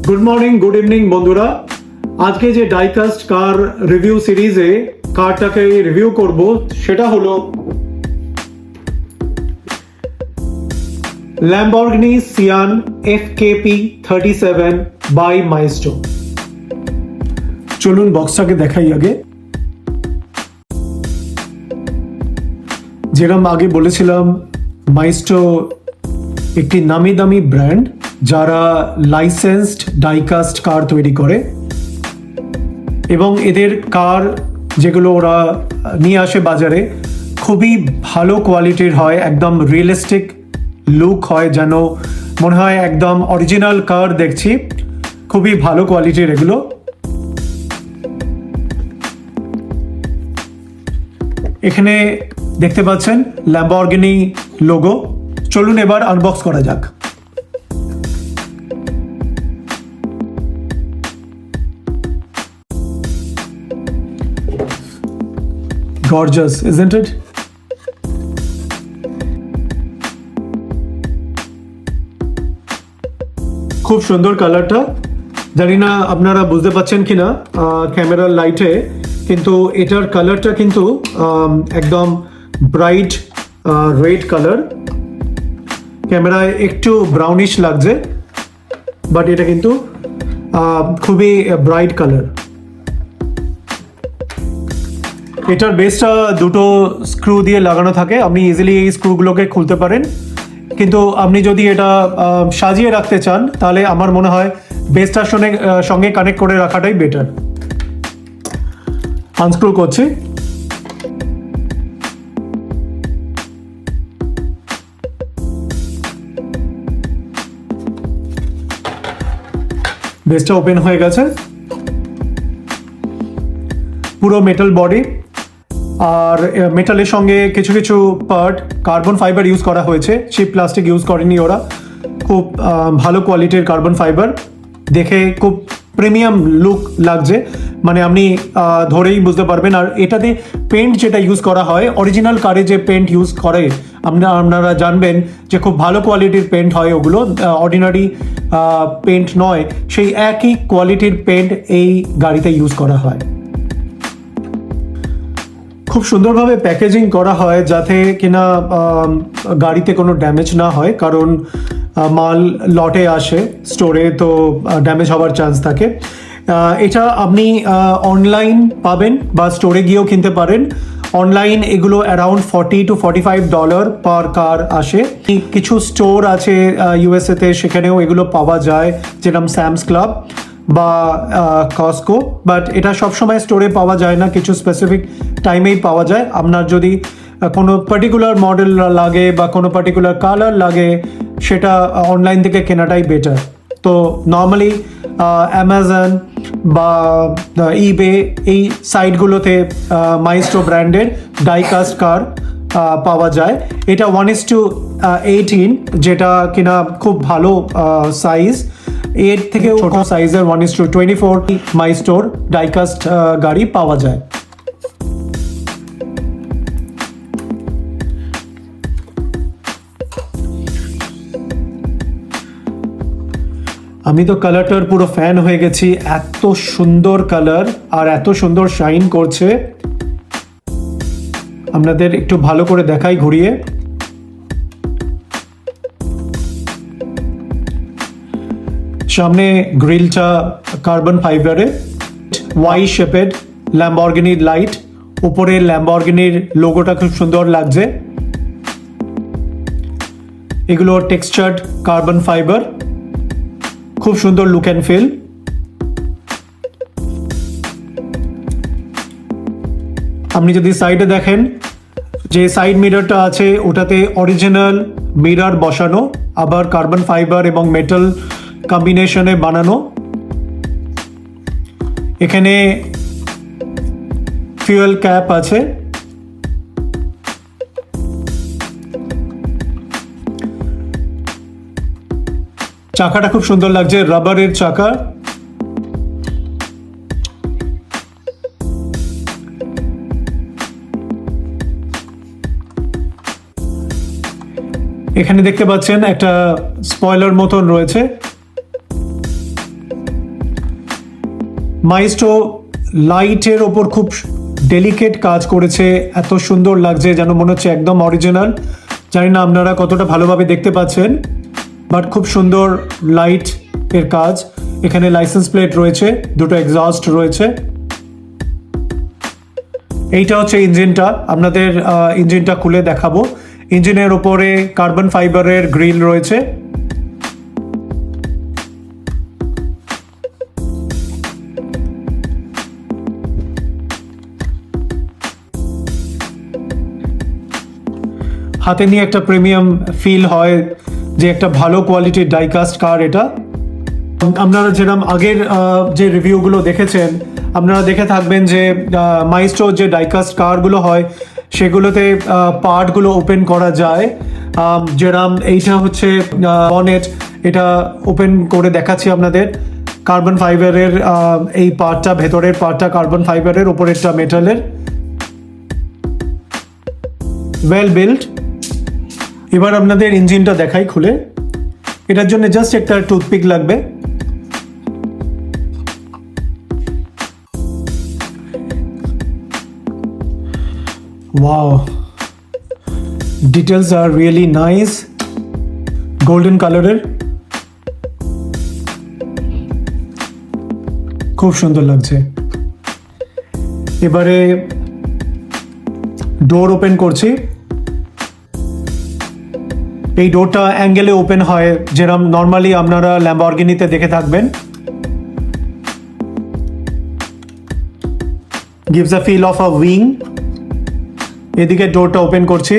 Good morning, good evening বন্ধুরা। আজকে যে ডাইকাস্ট কার রিভিউ সিরিজে কারটাকে রিভিউ করব সেটা হলো Lamborghini Sian FKP 37 by Maisto। চলুন বক্সটাকে দেখাই আগে। যেরকম আগে বলেছিলাম, মাইস্টো একটি নামি দামি ব্র্যান্ড যারা লাইসেন্সড ডাইকাস্ট কার তৈরি করে, এবং এদের কার যেগুলো ওরা নিয়ে আসে বাজারে খুবই ভালো কোয়ালিটির হয়, একদম রিয়েলিস্টিক লুক হয়, যেন মনে হয় একদম অরিজিনাল কার দেখছি। খুবই ভালো কোয়ালিটির এগুলো। এখানে দেখতে পাচ্ছেন ল্যাম্বরগিনি লোগো। চলুন এবার আনবক্স করা যাক। Gorgeous, isn't it? খুব সুন্দর কালারটা। জানি না আপনারা বুঝতে পাচ্ছেন কিনা ক্যামেরার লাইটে, কিন্তু এটার কালারটা কিন্তু একদম ব্রাইট রেড কালার। ক্যামেরায় একটু ব্রাউনিশ লাগছে, বাট এটা কিন্তু খুবই ব্রাইট কালার। এটার বেসটা দুটো স্ক্রু দিয়ে লাগানো থাকে, আপনি ইজিলি এই স্ক্রুগুলোকে খুলতে পারেন। কিন্তু আপনি যদি এটা সাজিয়ে রাখতে চান তাহলে আমার মনে হয় বেসটার সঙ্গে কানেক্ট করে রাখাটাই বেটার। আনস্ক্রু করছি। বেসটা ওপেন হয়ে গেছে। পুরো মেটাল বডি, আর মেটালের সঙ্গে কিছু কিছু পার্ট কার্বন ফাইবার ইউজ করা হয়েছে, চিপ প্লাস্টিক ইউজ করেনি ওরা। খুব ভালো কোয়ালিটির কার্বন ফাইবার, দেখে খুব প্রিমিয়াম লুক লাগছে, মানে আপনি ধরেই বুঝতে পারবেন। আর এটাতে পেন্ট যেটা ইউজ করা হয়, অরিজিনাল কারে যে পেন্ট ইউজ করে আপনারা জানবেন যে খুব ভালো কোয়ালিটির পেন্ট হয়, ওগুলো অর্ডিনারি পেন্ট নয়, সেই একই কোয়ালিটির পেন্ট এই গাড়িতে ইউজ করা হয়। খুব সুন্দরভাবে প্যাকেজিং করা হয় যাতে কিনা গাড়িতে কোনো ড্যামেজ না হয়, কারণ মাল লটে আসে স্টোরে, তো ড্যামেজ হওয়ার চান্স থাকে। এটা আপনি অনলাইন পাবেন বা স্টোরে গিয়েও কিনতে পারেন। অনলাইন এগুলো অ্যারাউন্ড $40 to $45 পার কার আসে। কিছু স্টোর আছে ইউএসএতে, সেখানেও এগুলো পাওয়া যায়, যেরকম স্যামস ক্লাব বা কস্কো, বাট এটা সবসময় স্টোরে পাওয়া যায় না, কিছু স্পেসিফিক টাইমেই পাওয়া যায়। আপনার যদি কোনো পার্টিকুলার মডেল লাগে বা কোনো পার্টিকুলার কালার লাগে, সেটা অনলাইন থেকে কেনাটাই বেটার। তো নর্মালি অ্যামাজন বা ইবে এই সাইটগুলোতে মাইস্টো ব্র্যান্ডের ডাইকাস্ট কার পাওয়া যায়। এটা 1:18, যেটা কিনা খুব ভালো সাইজ। এর থেকে ছোট সাইজের 1:24 মাইস্টোর ডাইকাস্ট গাড়ি পাওয়া যায়। আমি তো কালারটার পুরো ফ্যান হয়ে গেছি। এত সুন্দর কালার আর এত সুন্দর শাইন করছে। আপনাদের একটু ভালো করে দেখাই ঘুরিয়ে। সামনে গ্রিলটা কার্বন ফাইবারে, ওয়াই শেপেড ল্যাম্বরগিনির লাইট, উপরে ল্যাম্বরগিনির লোগোটা খুব সুন্দর লাগছে। এগুলো টেক্সচার্ড কার্বন ফাইবার, খুব সুন্দর লুক অ্যান্ড ফিল। আপনি যদি সাইডে দেখেন, যে সাইড মিররটা আছে ওটাতে অরিজিনাল মিরর বসানো, আবার কার্বন ফাইবার এবং মেটাল কম্বিনেশনে বানানো। এখানে ফিউয়েল ক্যাপ আছে। চাকাটা খুব সুন্দর লাগছে, রাবারের চাকা। এখানে দেখতে পাচ্ছেন একটা স্পয়লার মতন রয়েছে। মাইস্টো লাইটের ওপর খুব ডেলিকেট কাজ করেছে, এত সুন্দর লাগছে যেন মনে হচ্ছে একদম অরিজিনাল। জানি না আপনারা কতটা ভালোভাবে দেখতে পাচ্ছেন, বাট খুব সুন্দর লাইট এর কাজ। এখানে লাইসেন্স প্লেট রয়েছে, দুটো এক্সস্ট রয়েছে। এইটা হচ্ছে ইঞ্জিনটা, আপনাদের ইঞ্জিনটা খুলে দেখাবো। ইঞ্জিনের ওপরে কার্বন ফাইবারের গ্রিল রয়েছে। হাতে নিয়ে একটা প্রিমিয়াম ফিল হয় যে একটা ভালো কোয়ালিটির ডাইকাস্ট কার এটা। আপনারা যেরকম আগের যে রিভিউগুলো দেখেছেন, আপনারা দেখে থাকবেন যে মাইস্টোর যে ডাইকাস্ট কারগুলো হয় সেগুলোতে পার্টগুলো ওপেন করা যায়। যেরকম এইটা হচ্ছে বনেট, এটা ওপেন করে দেখাচ্ছি আপনাদের। কার্বন ফাইবারের এই পার্টটা, ভেতরের পার্টটা কার্বন ফাইবারের, ওপরেরটা মেটালের, ওয়েল বিল্ড। এবার আপনাদের ইঞ্জিনটা দেখাই খুলে। এটার জন্য জাস্ট একটা টুথপিক লাগবে। Wow, details are really nice, golden কালারের, খুব সুন্দর লাগছে। এবারে ডোর ওপেন করছি। এই ডোরটা অ্যাঙ্গেলে ওপেন হয়, যেরকম নর্মালি আপনারা ল্যাম্বরগিনিতে দেখে থাকবেন। gives a feel of a wing। এদিকে ডোরটা ওপেন করছি।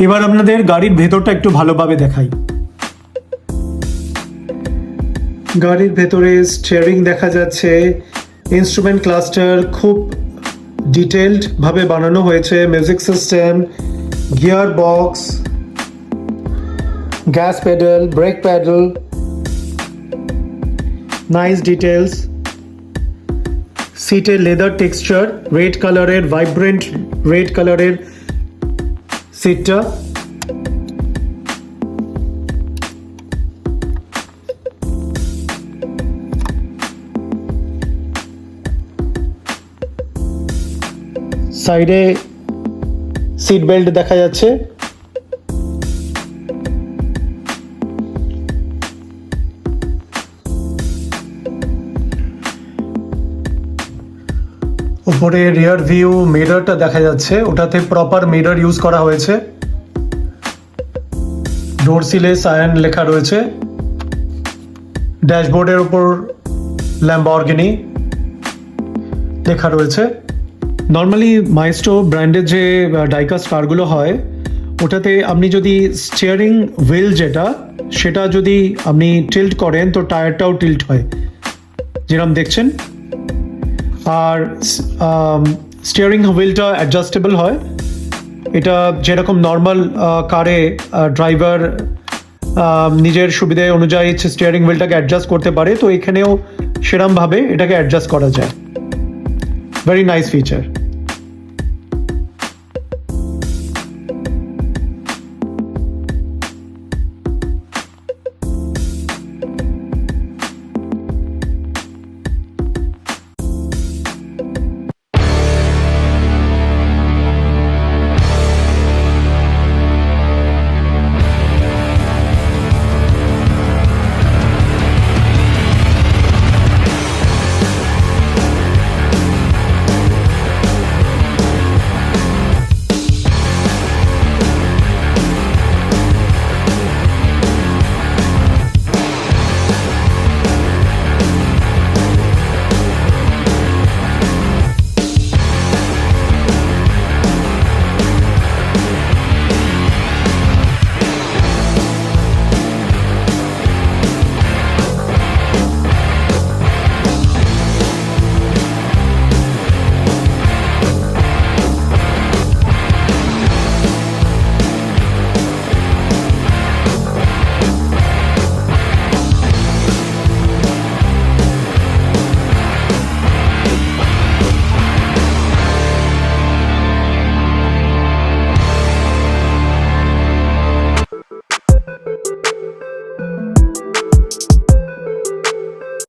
এবার আপনাদের গাড়ির ভেতরটা একটু ভালোভাবে দেখাই। গাড়ির ভেতরে স্টিয়ারিং দেখা যাচ্ছে, ইনস্ট্রুমেন্ট ক্লাস্টার খুব ডিটেলড ভাবে বানানো হয়েছে, music system, gear box, gas pedal, brake pedal, nice details. সিটের লেদার টেক্সচার, রেড কালারের, ভাইব্রেন্ট রেড কালারের সিটটা। সাইডে সিট বেল্ট দেখা যাচ্ছে। উপরে রিয়ার ভিউ মিররটা দেখা যাচ্ছে, ওটাতে প্রপার মিরর ইউজ করা হয়েছে। ডোর সিলে সায়ান লেখা রয়েছে। ড্যাশবোর্ডের উপর ল্যাম্বরগিনি লেখা রয়েছে। নর্মালি মাইস্টো ব্র্যান্ডের যে ডাইকাস্ট কারগুলো হয়, ওটাতে আপনি যদি স্টিয়ারিং হুইল সেটা যদি আপনি টিল্ট করেন তো টায়ারটাও টিল্ট হয়, যেরকম দেখছেন। আর স্টিয়ারিং হুইলটা অ্যাডজাস্টেবল হয়। এটা যেরকম নর্মাল কারে ড্রাইভার নিজের সুবিধা অনুযায়ী স্টিয়ারিং হুইলটাকে অ্যাডজাস্ট করতে পারে, তো এখানেও সেরমভাবে এটাকে অ্যাডজাস্ট করা যায়। Very nice feature.